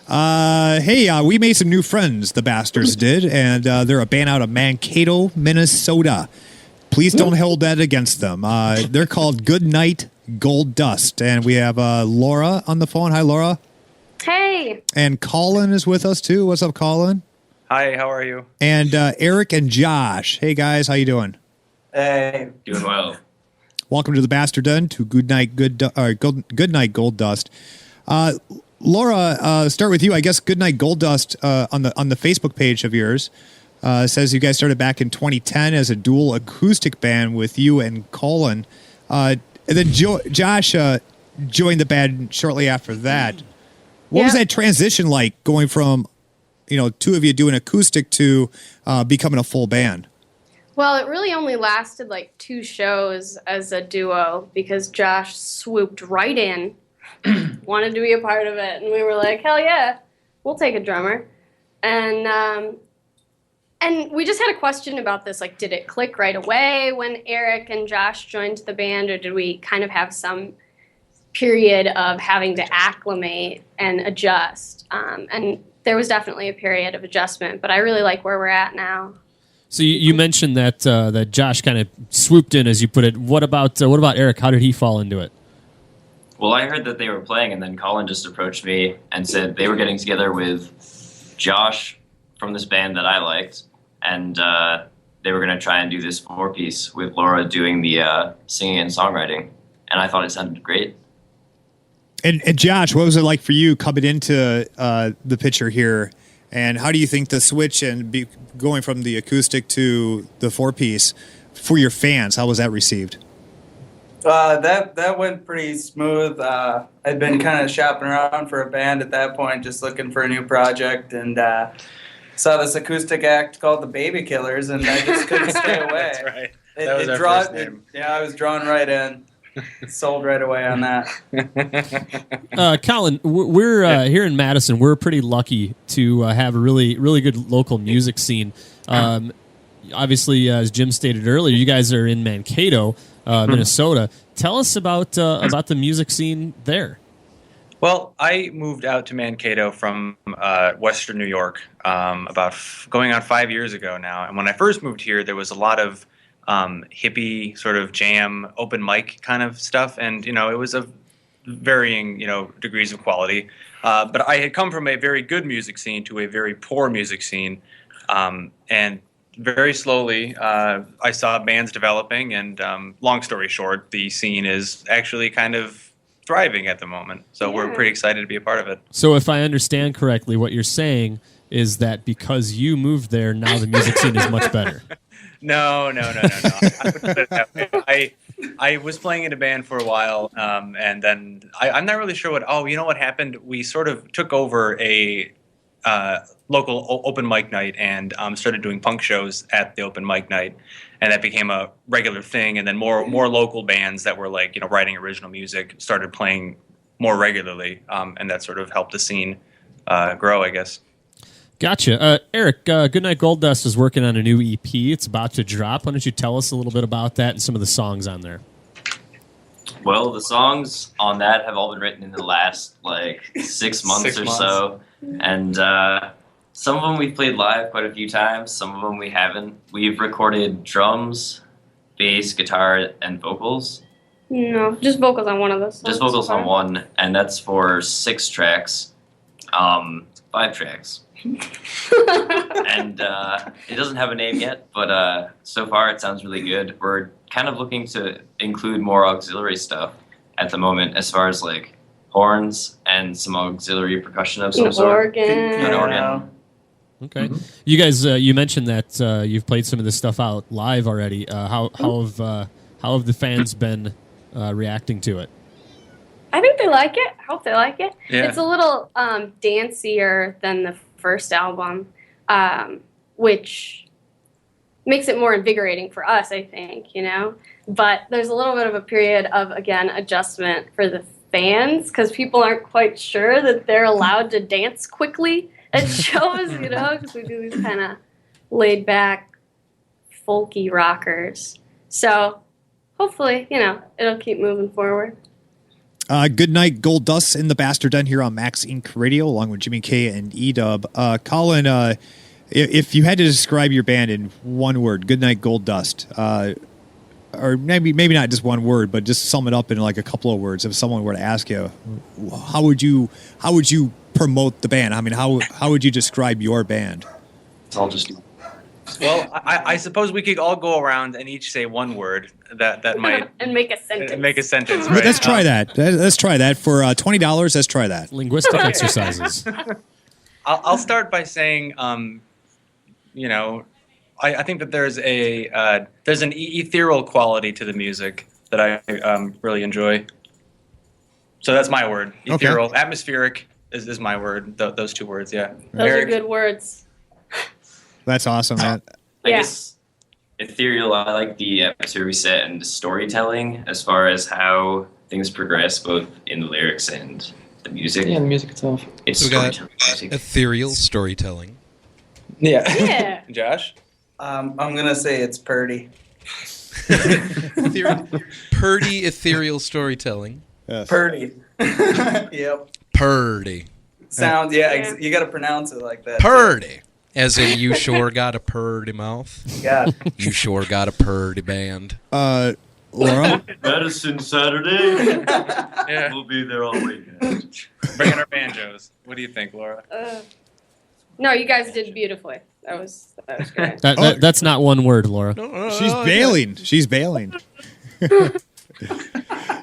Hey, we made some new friends, the Bastards did, and they're a band out of Mankato, Minnesota. Please don't hold that against them. They're called Goodnight Gold Dust, and we have Laura on the phone. Hi, Laura. Hey. And Colin is with us, too. What's up, Colin? Hi, how are you? And Eric and Josh. Hey, guys, how you doing? Hey. Doing well. Welcome to the Bastard Den, to Goodnight Gold Dust. Laura, start with you. I guess Goodnight Gold Dust on the Facebook page of yours says you guys started back in 2010 as a dual acoustic band with you and Colin. And then Josh joined the band shortly after that. What was that transition like, going from two of you doing acoustic to becoming a full band? Well, it really only lasted like 2 shows as a duo because Josh swooped right in, wanted to be a part of it, and we were like, hell yeah, we'll take a drummer. And we just had a question about this, like, did it click right away when Eric and Josh joined the band, or did we kind of have some period of having to acclimate and adjust? And there was definitely a period of adjustment, but I really like where we're at now. So you mentioned that that Josh kind of swooped in, as you put it. What about Eric? How did he fall into it? Well, I heard that they were playing, and then Colin just approached me and said they were getting together with Josh from this band that I liked, and they were going to try and do this 4-piece with Laura doing the singing and songwriting, and I thought it sounded great. And Josh, what was it like for you coming into the picture here? And how do you think the switch and going from the acoustic to the 4-piece for your fans, how was that received? That went pretty smooth. I'd been kind of shopping around for a band at that point, just looking for a new project, and saw this acoustic act called the Baby Killers, and I just couldn't stay away. That's right. That was our first name. I was drawn right in. Sold right away on that. Colin, we're here in Madison. We're pretty lucky to have a really, really good local music scene. Obviously, as Jim stated earlier, you guys are in Mankato, Minnesota. Tell us about the music scene there. Well, I moved out to Mankato from Western New York about going on 5 years ago now. And when I first moved here, there was a lot of hippie sort of jam, open mic kind of stuff, and it was of varying degrees of quality. But I had come from a very good music scene to a very poor music scene, and very slowly I saw bands developing. And long story short, the scene is actually kind of thriving at the moment. So we're pretty excited to be a part of it. So if I understand correctly, what you're saying is that because you moved there, now the music scene is much better. No. I was playing in a band for a while, and then I'm not really sure what. Oh, you know what happened? We sort of took over a local open mic night and started doing punk shows at the open mic night, and that became a regular thing. And then more local bands that were like writing original music started playing more regularly, and that sort of helped the scene grow, I guess. Gotcha. Eric, Goodnight Gold Dust is working on a new EP. It's about to drop. Why don't you tell us a little bit about that and some of the songs on there? Well, the songs on that have all been written in the last 6 months or so, and some of them we've played live quite a few times. Some of them we haven't. We've recorded drums, bass, guitar, and vocals. No, just vocals on one of those songs. Just vocals on one, and that's for 6 tracks, 5 tracks. And it doesn't have a name yet, but so far it sounds really good. We're kind of looking to include more auxiliary stuff at the moment, as far as horns and some auxiliary percussion of some sort. An organ. Okay. Mm-hmm. You guys, you mentioned that you've played some of this stuff out live already. How have the fans been reacting to it? I think they like it. I hope they like it. Yeah. It's a little dancier than the first album, which makes it more invigorating for us, I think, But there's a little bit of a period of, again, adjustment for the fans, because people aren't quite sure that they're allowed to dance quickly at shows, because we do these kind of laid-back, folky rockers. So hopefully, it'll keep moving forward. Goodnight Gold Dust in the Bastard Den here on Max Inc. Radio, along with Jimmy K and E-Dub. Colin, if you had to describe your band in one word, Goodnight Gold Dust, or maybe not just one word, but just sum it up in like a couple of words. If someone were to ask you, how would you promote the band? I mean, how would you describe your band? It's all just Well, I suppose we could all go around and each say one word that might and make a sentence. make a sentence. Right? Let's try that. Let's try that for $20. Let's try that. Linguistic exercises. I'll start by saying, I think that there's an ethereal quality to the music that I really enjoy. So that's my word. Ethereal, atmospheric is my word. Those two words, yeah. Those are good words. That's awesome, man. I guess ethereal. I like the atmosphere we set and the storytelling as far as how things progress, both in the lyrics and the music. Yeah, the music itself. It's So we got storytelling music. ethereal storytelling. Yeah. Josh? I'm gonna say it's Purdy. Purdy ethereal storytelling. Yes. Purdy. Yep. Purdy. Sounds. Yeah. You got to pronounce it like that. Purdy. As in, you sure got a purdy mouth. Yeah. You sure got a purdy band. Laura? Medicine Saturday. Yeah. We'll be there all weekend. Bringing our banjos. What do you think, Laura? No, you guys did beautifully. That was great. That's not one word, Laura. She's bailing. She's bailing.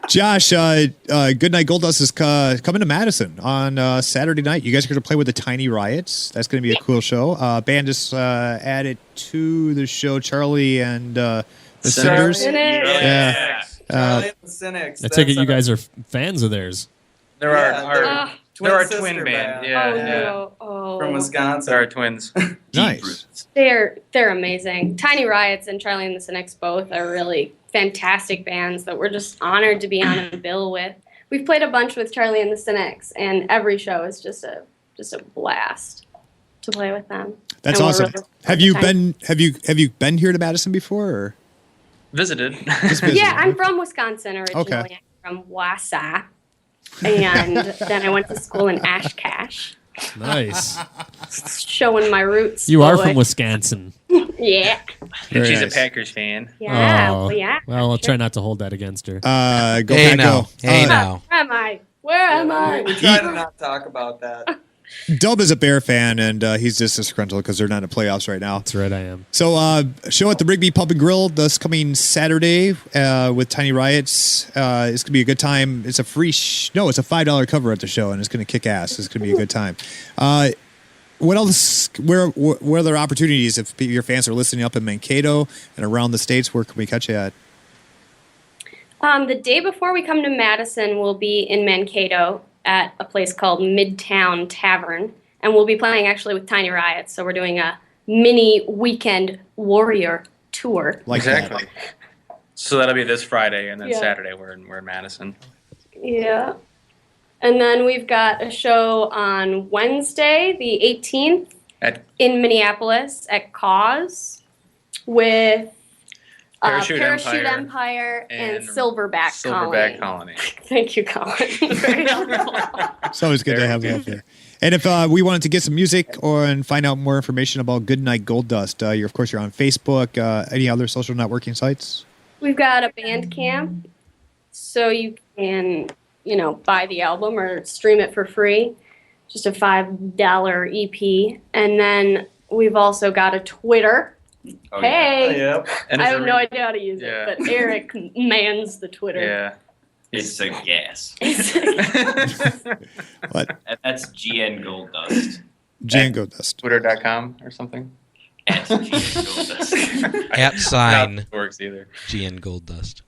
Josh, Goodnight Gold Dust is coming to Madison on Saturday night. You guys are going to play with the Tiny Riots. That's going to be a cool show. Band just added to the show, Charlie and the Cinders. Yeah. Charlie and the Cynics. I take it you guys are fans of theirs. There are sister twin band. band. Yeah, Oh yeah. no! Oh. From Wisconsin. There are twins. Nice. They're amazing. Tiny Riots and Charlie and the Cynics both are really fantastic bands that we're just honored to be on a bill with. We've played a bunch with Charlie and the Cynics, and every show is just a blast to play with them. That's And we're awesome. really Have you been here to Madison before? Or? Visited. Just visited? Yeah, I'm from Wisconsin originally. Okay. I'm from Wausau, and then I went to school in Oshkosh, Nice. showing my roots. You are boy. from Wisconsin. Yeah. Very She's nice. a Packers fan. Yeah. Oh. Well, yeah. Well, I'll try not to hold that against her. Go Hey Pack, now. go. Hey now. Where am I? Where am I? We try to not talk about that. Dub is a Bear fan, and he's just disgruntled because they're not in the playoffs right now. That's right, I am. So, show at the Rigby Pub and Grill this coming Saturday with Tiny Riots. It's going to be a good time. It's a free no, it's a $5 cover at the show, and it's going to kick ass. It's going to be a good time. What else? Where are there opportunities if your fans are listening up in Mankato and around the states? Where can we catch you at? The day before we come to Madison, we'll be in Mankato at a place called Midtown Tavern, and we'll be playing actually with Tiny Riots. So we're doing a mini weekend warrior tour. Like Exactly. So that'll be this Friday, and then Yeah. Saturday we're in Madison. Yeah. And then we've got a show on Wednesday, the 18th, in Minneapolis at Cause with Parachute Parachute Empire Empire and and Silverback Silverback Colony. Colony. Thank you, Colin. Very helpful. It's always good to have you up there. And if we wanted to get some music and find out more information about Goodnight Gold Dust, you're on Facebook. Any other social networking sites? We've got a Bandcamp, so you can, buy the album or stream it for free. Just a $5 EP. And then we've also got a Twitter. Oh, yeah. Hey! Yep. And I is have there- no idea how to use Yeah. it, but Eric mans the Twitter. Yeah. It's a gas. What? And that's GN Gold Dust. Django Dust. Twitter.com or something. At GN Gold Dust. At sign. Not works either. GN Gold Dust.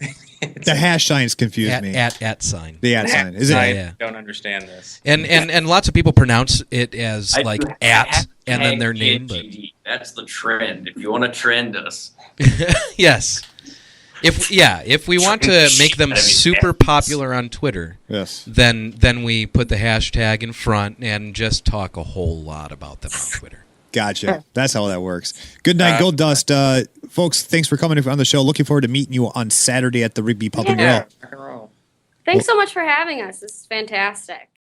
The hash signs confuse At, me. at sign. The at sign. Is it? I Yeah. don't understand this. And lots of people pronounce it as like at and then their name. But GNGD. That's the trend. If you want to trend us. yes. If we want to make them super popular on Twitter, Yes. then we put the hashtag in front and just talk a whole lot about them on Twitter. Gotcha. That's how that works. Good night, Gold Dust. Folks, thanks for coming on the show. Looking forward to meeting you on Saturday at the Rigby Pub and Grill. Yeah. Rock and roll. Thanks so much for having us. This is fantastic.